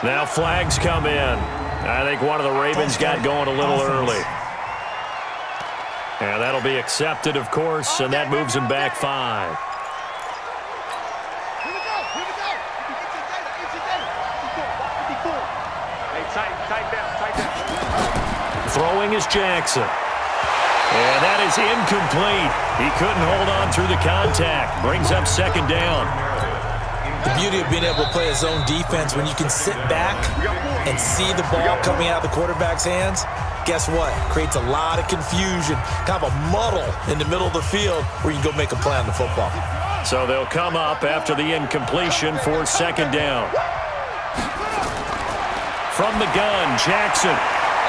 Now flags come in. I think one of the Ravens got going a little early. And that'll be accepted, of course, and that moves him back 5. Throwing is Jackson. And that is incomplete. He couldn't hold on through the contact. Brings up second down. The beauty of being able to play a zone defense when you can sit back and see the ball coming out of the quarterback's hands, guess what? Creates a lot of confusion, kind of a muddle in the middle of the field where you can go make a play on the football. So they'll come up after the incompletion for second down. From the gun, Jackson.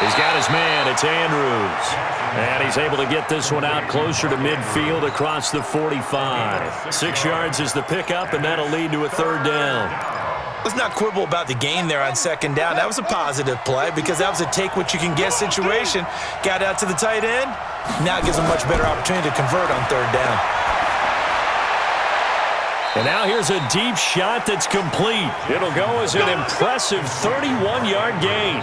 He's got his man. It's Andrews. And he's able to get this one out closer to midfield across the 45. 6 yards is the pickup, and that'll lead to a third down. Let's not quibble about the gain there on second down. That was a positive play because that was a take-what-you-can-get situation. Got out to the tight end. Now it gives him a much better opportunity to convert on third down. And now here's a deep shot that's complete. It'll go as an impressive 31-yard gain.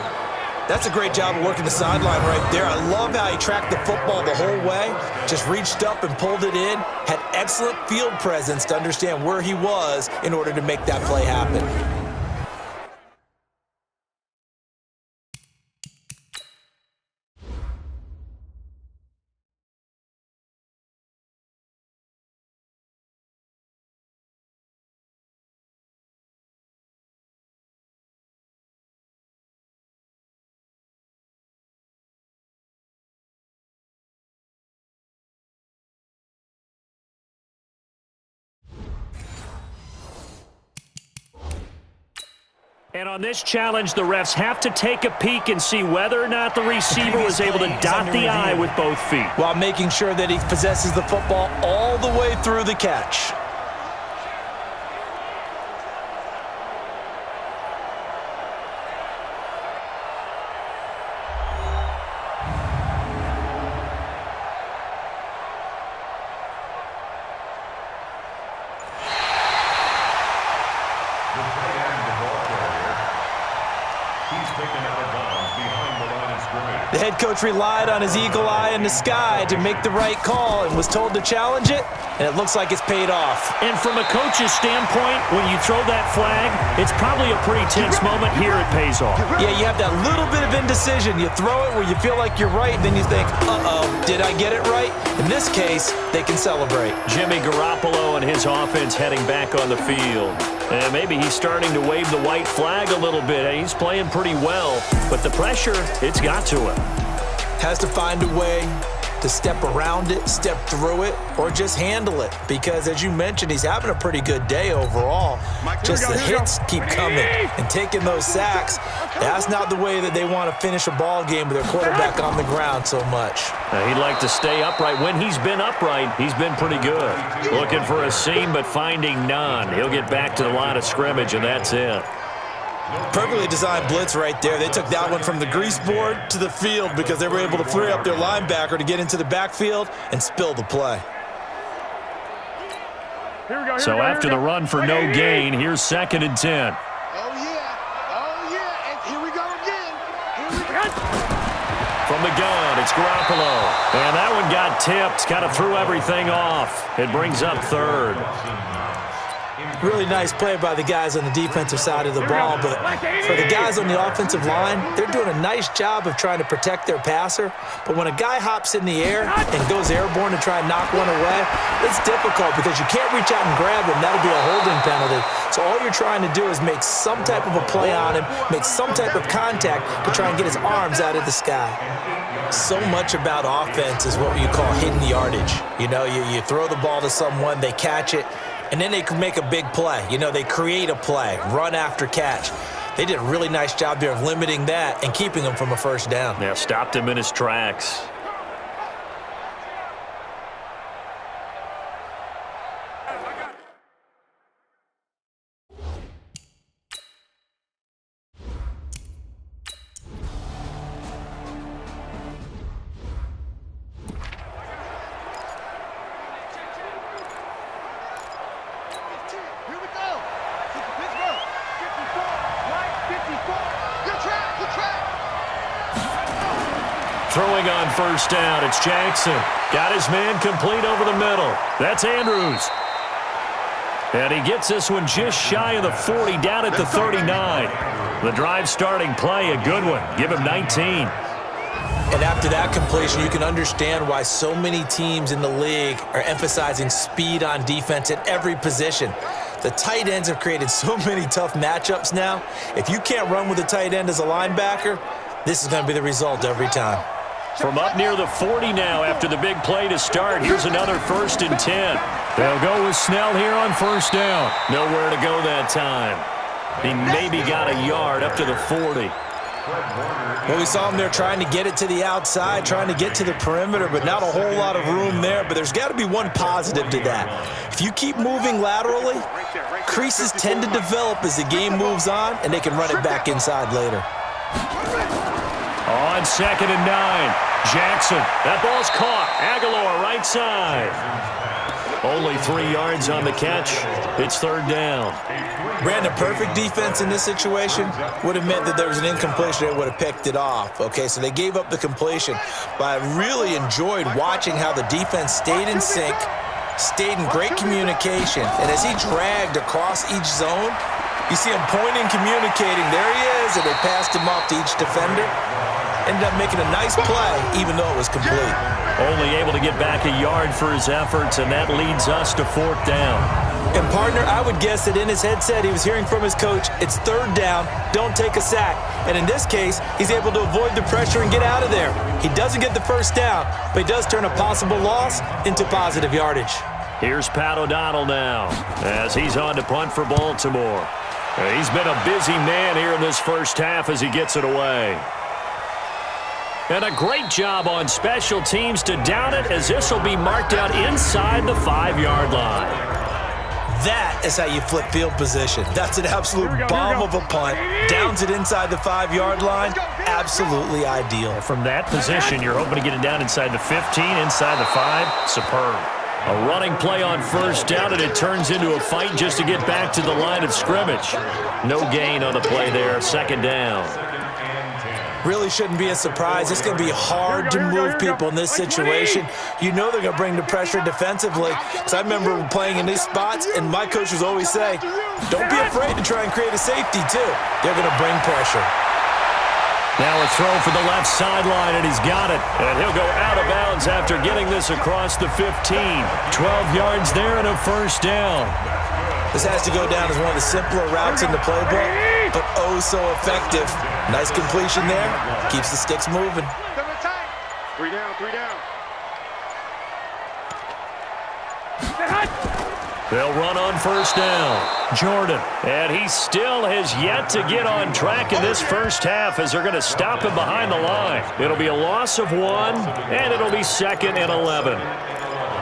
That's a great job of working the sideline right there. I love how he tracked the football the whole way, just reached up and pulled it in, had excellent field presence to understand where he was in order to make that play happen. And on this challenge, the refs have to take a peek and see whether or not the receiver was able to dot the I with both feet, while making sure that he possesses the football all the way through the catch. The head coach relied on his eagle eye in the sky to make the right call and was told to challenge it, and it looks like it's paid off. And from a coach's standpoint, when you throw that flag, it's probably a pretty tense moment. Here it pays off. Yeah, you have that little bit of indecision. You throw it where you feel like you're right, and then you think, uh-oh, did I get it right? In this case, they can celebrate. Jimmy Garoppolo and his offense heading back on the field. And maybe he's starting to wave the white flag a little bit. He's playing pretty well, but the pressure, it's got to him. Has to find a way to step around it, step through it, or just handle it. Because, as you mentioned, he's having a pretty good day overall. Just the hits keep coming and taking those sacks. That's not the way that they want to finish a ball game with their quarterback on the ground so much. He'd like to stay upright. When he's been upright, he's been pretty good. Looking for a seam, but finding none. He'll get back to the line of scrimmage, and that's it. Perfectly designed blitz right there. They took that one from the grease board to the field because they were able to free up their linebacker to get into the backfield and spill the play. So after the run for no gain, here's 2nd and 10. Oh, yeah. Oh, yeah. And here we go again. From the gun, it's Garoppolo. And that one got tipped, kind of threw everything off. It brings up 3rd. Really nice play by the guys on the defensive side of the ball, but for the guys on the offensive line, they're doing a nice job of trying to protect their passer. But when a guy hops in the air and goes airborne to try and knock one away, it's difficult because you can't reach out and grab him. That'll be a holding penalty. So all you're trying to do is make some type of a play on him, make some type of contact to try and get his arms out of the sky. So much about offense is what you call hidden yardage. You know, you throw the ball to someone, they catch it, and then they can make a big play. You know, they create a play, run after catch. They did a really nice job there of limiting that and keeping him from a first down. Yeah, stopped him in his tracks. Throwing on first down, it's Jackson. Got his man complete over the middle. That's Andrews. And he gets this one just shy of the 40, down at the 39. The drive starting play, a good one. Give him 19. And after that completion, you can understand why so many teams in the league are emphasizing speed on defense at every position. The tight ends have created so many tough matchups now. If you can't run with a tight end as a linebacker, this is going to be the result every time. From up near the 40 now after the big play to start, here's another 1st and 10. They'll go with Snell here on first down. Nowhere to go that time. He maybe got a yard up to the 40. Well, we saw him there trying to get it to the outside, trying to get to the perimeter, but not a whole lot of room there. But there's got to be one positive to that. If you keep moving laterally, creases tend to develop as the game moves on, and they can run it back inside later. On 2nd and 9, Jackson. That ball's caught. Aguilar right side. Only 3 yards on the catch. It's 3rd down. Brandon, perfect defense in this situation would have meant that there was an incompletion that would have picked it off. Okay, so they gave up the completion. But I really enjoyed watching how the defense stayed in sync, stayed in great communication. And as he dragged across each zone, you see him pointing, communicating. There he is, and they passed him off to each defender. Ended up making a nice play, even though it was complete. Only able to get back a yard for his efforts, and that leads us to 4th down. And, partner, I would guess that in his headset he was hearing from his coach, it's 3rd down, don't take a sack. And in this case, he's able to avoid the pressure and get out of there. He doesn't get the first down, but he does turn a possible loss into positive yardage. Here's Pat O'Donnell now as he's on to punt for Baltimore. He's been a busy man here in this first half as he gets it away. And a great job on special teams to down it, as this will be marked out inside the 5-yard line. That is how you flip field position. That's an absolute bomb of a punt. Downs it inside the 5-yard line. Absolutely ideal. From that position, you're hoping to get it down inside the 15, inside the 5. Superb. A running play on first down, and it turns into a fight just to get back to the line of scrimmage. No gain on the play there. 2nd down. Really shouldn't be a surprise. It's going to be hard to move people in this situation. You know they're going to bring the pressure defensively. Because I remember playing in these spots, and my coach was always saying, don't be afraid to try and create a safety, too. They're going to bring pressure. Now a throw for the left sideline, and he's got it. And he'll go out of bounds after getting this across the 15. 12 yards there and a 1st down. This has to go down as one of the simpler routes in the playbook, but oh so effective. Nice completion there. Keeps the sticks moving. 3 down, 3 down. They'll run on first down. Jordan. And he still has yet to get on track in this first half as they're going to stop him behind the line. It'll be a loss of 1, and it'll be 2nd and 11.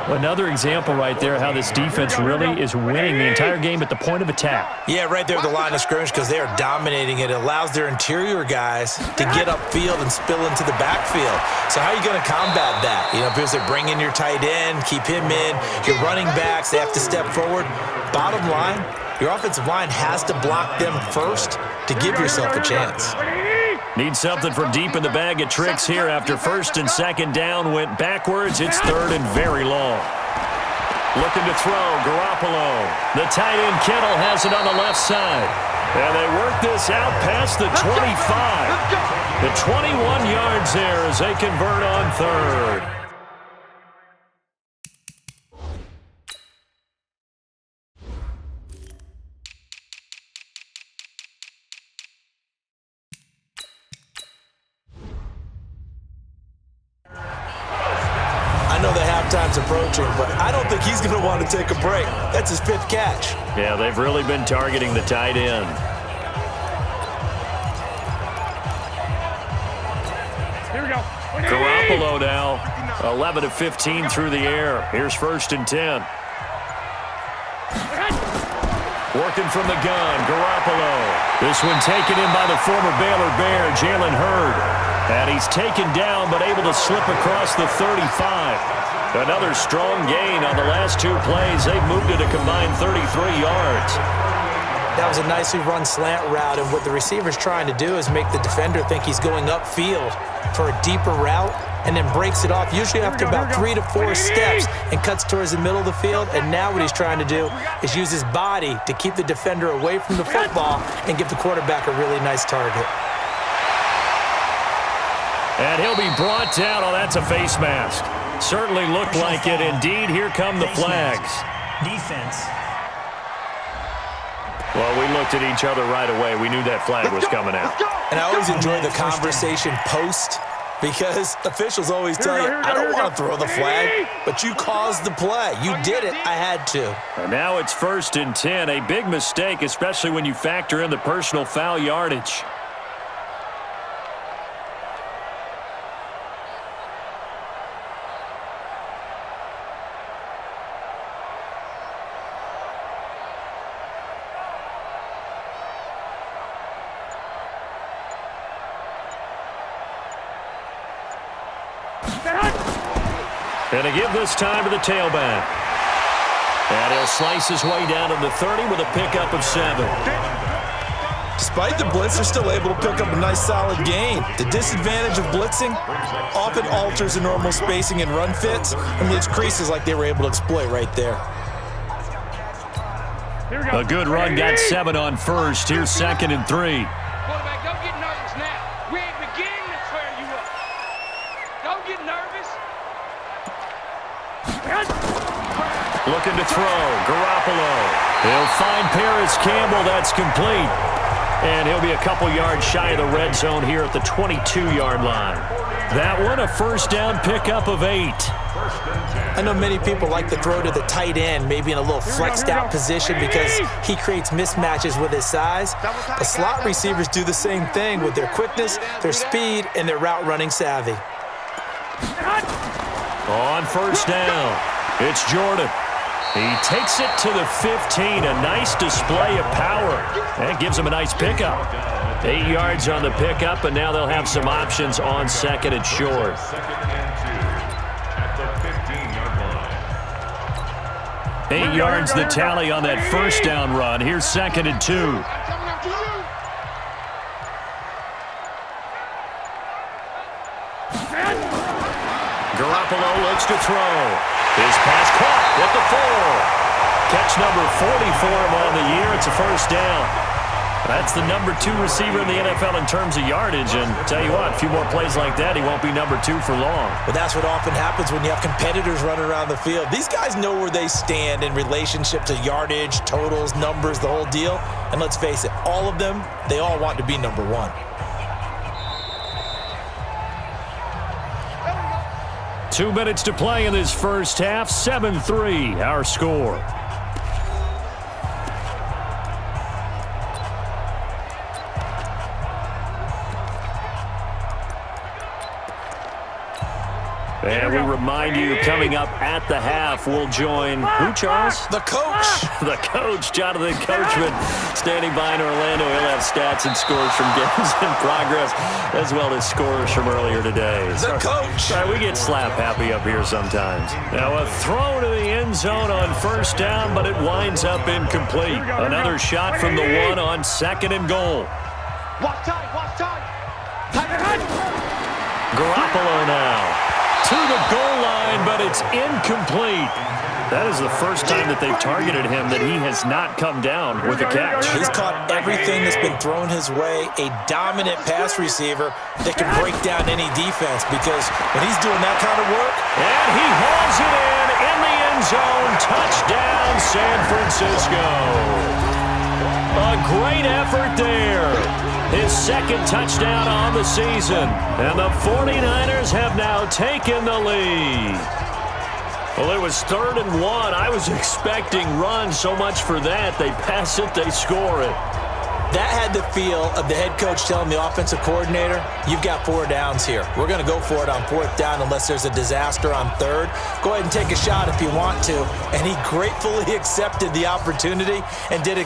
Another example right there how this defense really is winning the entire game at the point of attack. Yeah, right there at the line of scrimmage, because they are dominating it. It allows their interior guys to get upfield and spill into the backfield. So how are you going to combat that? You know, because they bring in your tight end, keep him in. Your running backs, they have to step forward. Bottom line, your offensive line has to block them first to give yourself a chance. Need something from deep in the bag of tricks here after 1st and 2nd down went backwards. It's 3rd and very long. Looking to throw, Garoppolo. The tight end, Kittle, has it on the left side. And they work this out past the 25. The 21 yards there as they convert on 3rd. Time's approaching, but I don't think he's going to want to take a break. That's his 5th catch. Yeah, they've really been targeting the tight end. Here we go. Garoppolo now, 11 of 15 through the air. Here's 1st and 10. Working from the gun, Garoppolo. This one taken in by the former Baylor Bear, Jalen Hurd. And he's taken down, but able to slip across the 35. Another strong gain on the last 2 plays. They've moved it a combined 33 yards. That was a nicely run slant route, and what the receiver's trying to do is make the defender think he's going upfield for a deeper route and then breaks it off, usually after about 3 to 4 steps, and cuts towards the middle of the field. And now what he's trying to do is use his body to keep the defender away from the football and give the quarterback a really nice target. And he'll be brought down. Oh, that's a face mask. Certainly looked like it. Indeed, here come the flags. Defense. Well, we looked at each other right away. We knew that flag was coming out. And I always enjoy the conversation post, because officials always tell you, I don't want to throw the flag, but you caused the play. You did it. I had to. And now it's 1st and 10. A big mistake, especially when you factor in the personal foul yardage. And to give this time to the tailback. And he'll slice his way down to the 30 with a pickup of 7. Despite the blitz, they're still able to pick up a nice solid gain. The disadvantage of blitzing often alters the normal spacing and run fits and leaves creases like they were able to exploit right there. A good run, got 7 on first. Here's 2nd and 3. Quarterback, don't get nervous now. We ain't beginning to tear you up. Don't get nervous. Looking to throw. Garoppolo. He'll find Paris Campbell. That's complete. And he'll be a couple yards shy of the red zone here at the 22-yard line. That one, a first down pickup of 8. I know many people like to throw to the tight end, maybe in a little flexed out position because he creates mismatches with his size. The slot receivers do the same thing with their quickness, their speed, and their route running savvy. On first down, it's Jordan. He takes it to the 15. A nice display of power. That gives him a nice pickup. 8 yards on the pickup, and now they'll have some options on 2nd and short. 8 yards the tally on that first down run. Here's 2nd and 2. Garoppolo looks to throw. His pass caught at the 4. Catch number 40 for him on the year. It's a first down. That's the number 2 receiver in the NFL in terms of yardage. And tell you what, a few more plays like that, he won't be number 2 for long. Well, that's what often happens when you have competitors running around the field. These guys know where they stand in relationship to yardage, totals, numbers, the whole deal. And let's face it, all of them, they all want to be number 1. 2 minutes to play in this first half. 7-3, our score. And we remind you, coming up at the half, we'll join who, Charles? The coach. The coach, Jonathan Coachman, standing by in Orlando. He'll have stats and scores from games in progress, as well as scores from earlier today. The coach. Sorry, we get slap happy up here sometimes. Now a throw to the end zone on first down, but it winds up incomplete. Another shot from the 1 on 2nd and goal. Watch time, watch time. Garoppolo now to the goal line, but it's incomplete. That is the first time that they've targeted him that he has not come down with a catch. He's caught everything that's been thrown his way, a dominant pass receiver that can break down any defense, because when he's doing that kind of work. And he hauls it in the end zone. Touchdown, San Francisco. A great effort there. His 2nd touchdown on the season. And the 49ers have now taken the lead. Well, it was 3rd and 1. I was expecting runs, so much for that. They pass it, they score it. That had the feel of the head coach telling the offensive coordinator, you've got 4 downs here. We're going to go for it on 4th down unless there's a disaster on 3rd. Go ahead and take a shot if you want to. And he gratefully accepted the opportunity and did